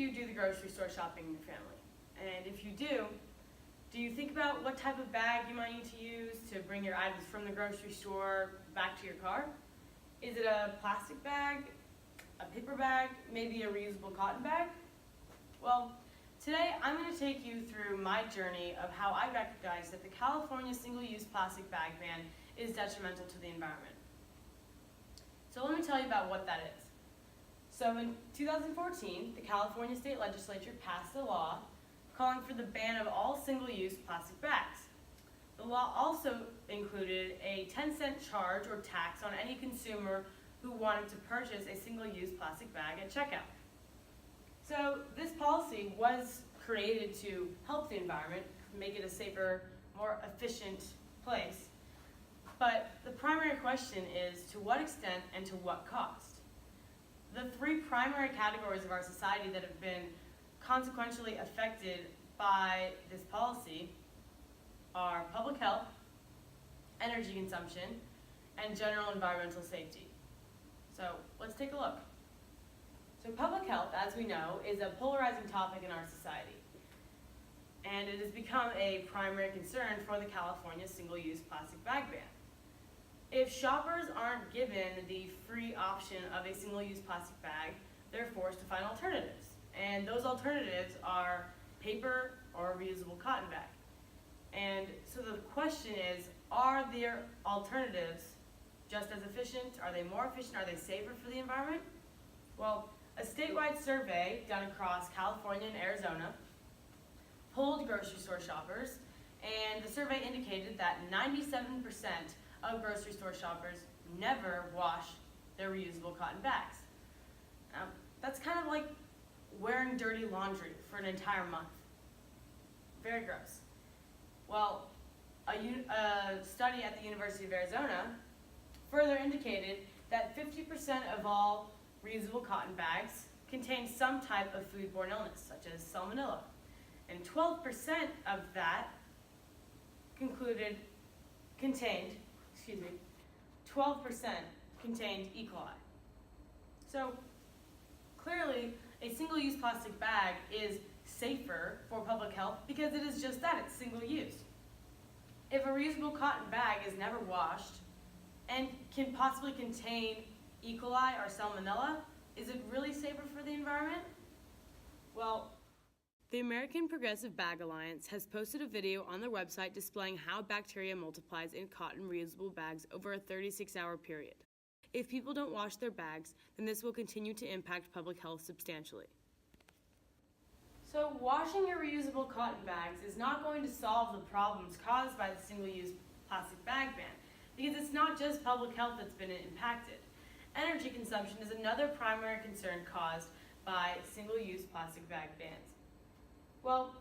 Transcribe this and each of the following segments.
you do the grocery store shopping in your family? And if you do you think about what type of bag you might need to use to bring your items from the grocery store back to your car? Is it a plastic bag, a paper bag, maybe a reusable cotton bag? Well, today I'm going to take you through my journey of how I recognize that the California single-use plastic bag ban is detrimental to the environment. So let me tell you about what that is. So in 2014, the California State Legislature passed a law calling for the ban of all single-use plastic bags. The law also included a 10-cent charge or tax on any consumer who wanted to purchase a single-use plastic bag at checkout. So this policy was created to help the environment, make it a safer, more efficient place. But the primary question is, to what extent and to what cost? The three primary categories of our society that have been consequentially affected by this policy are public health, energy consumption, and general environmental safety. So let's take a look. So public health, as we know, is a polarizing topic in our society. And it has become a primary concern for the California single-use plastic bag ban. If shoppers aren't given the free option of a single-use plastic bag, they're forced to find alternatives. And those alternatives are paper or a reusable cotton bag. And so the question is, are their alternatives just as efficient? Are they more efficient? Are they safer for the environment? Well, a statewide survey done across California and Arizona polled grocery store shoppers, and the survey indicated that 97% of grocery store shoppers never wash their reusable cotton bags. Now, that's kind of like wearing dirty laundry for an entire month. Very gross. Well, a study at the University of Arizona further indicated that 50% of all reusable cotton bags contain some type of foodborne illness, such as salmonella. And 12% of that contained 12% contained E. coli. So clearly, a single-use plastic bag is safer for public health because it is just that, it's single-use. If a reusable cotton bag is never washed and can possibly contain E. coli or salmonella, is it really safer for the environment? Well, the American Progressive Bag Alliance has posted a video on their website displaying how bacteria multiplies in cotton reusable bags over a 36-hour period. If people don't wash their bags, then this will continue to impact public health substantially. So washing your reusable cotton bags is not going to solve the problems caused by the single-use plastic bag ban, because it's not just public health that's been impacted. Energy consumption is another primary concern caused by single-use plastic bag bans. Well,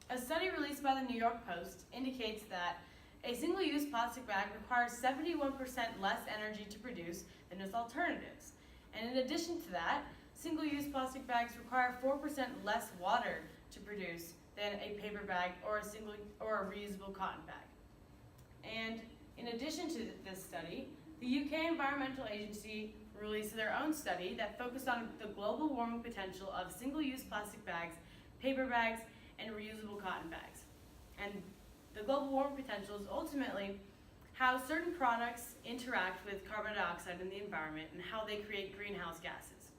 a study released by the New York Post indicates that a single-use plastic bag requires 71% less energy to produce than its alternatives. And in addition to that, single-use plastic bags require 4% less water to produce than a paper bag or a reusable cotton bag. And in addition to this study, the UK Environmental Agency released their own study that focused on the global warming potential of single-use plastic bags, paper bags, and reusable cotton bags. And the global warming potential is ultimately how certain products interact with carbon dioxide in the environment and how they create greenhouse gases.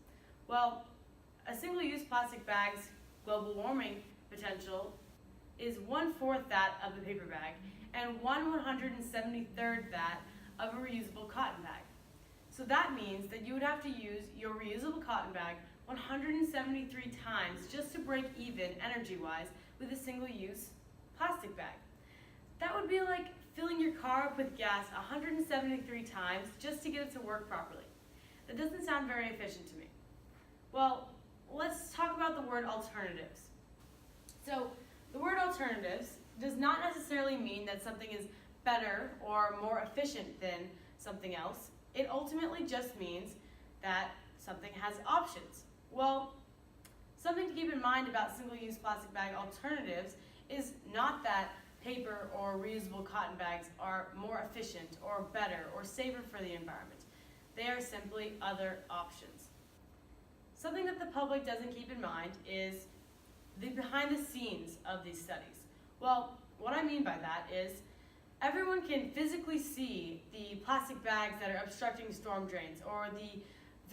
Well, a single-use plastic bag's global warming potential is 1/4 that of a paper bag and 1/173rd that of a reusable cotton bag. So that means that you would have to use your reusable cotton bag 173 times just to break even energy-wise with a single-use plastic bag. That would be like filling your car up with gas 173 times just to get it to work properly. That doesn't sound very efficient to me. Well, let's talk about the word alternatives. So the word alternatives does not necessarily mean that something is better or more efficient than something else. It ultimately just means that something has options. Well, something to keep in mind about single-use plastic bag alternatives is not that paper or reusable cotton bags are more efficient or better or safer for the environment. They are simply other options. something that the public doesn't keep in mind is the behind the scenes of these studies. Well, what I mean by that is everyone can physically see the plastic bags that are obstructing storm drains, or the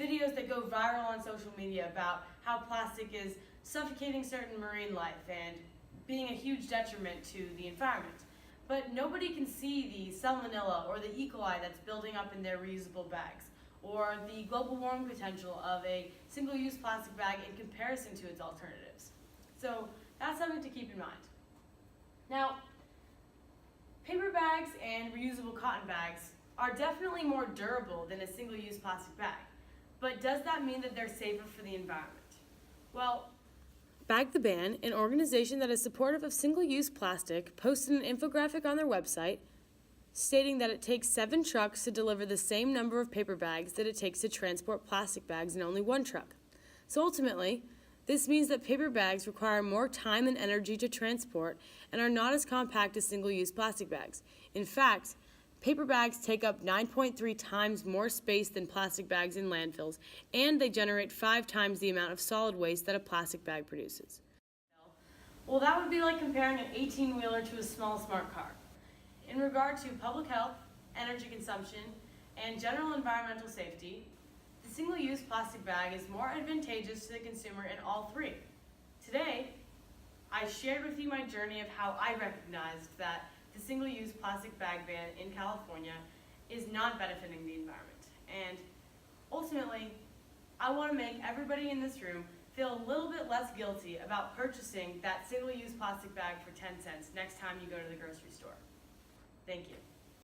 videos that go viral on social media about how plastic is suffocating certain marine life and being a huge detriment to the environment. But nobody can see the salmonella or the E. coli that's building up in their reusable bags, or the global warming potential of a single-use plastic bag in comparison to its alternatives. So that's something to keep in mind. Now, paper bags and reusable cotton bags are definitely more durable than a single-use plastic bag. But does that mean that they're safer for the environment? Well, Bag the Ban, an organization that is supportive of single-use plastic, posted an infographic on their website stating that it takes 7 trucks to deliver the same number of paper bags that it takes to transport plastic bags in only 1 truck. So ultimately, this means that paper bags require more time and energy to transport and are not as compact as single-use plastic bags. In fact, paper bags take up 9.3 times more space than plastic bags in landfills, and they generate 5 times the amount of solid waste that a plastic bag produces. Well, that would be like comparing an 18-wheeler to a small smart car. In regard to public health, energy consumption, and general environmental safety, the single-use plastic bag is more advantageous to the consumer in all 3. Today, I shared with you my journey of how I recognized that the single-use plastic bag ban in California is not benefiting the environment. And ultimately, I want to make everybody in this room feel a little bit less guilty about purchasing that single-use plastic bag for 10 cents next time you go to the grocery store. Thank you.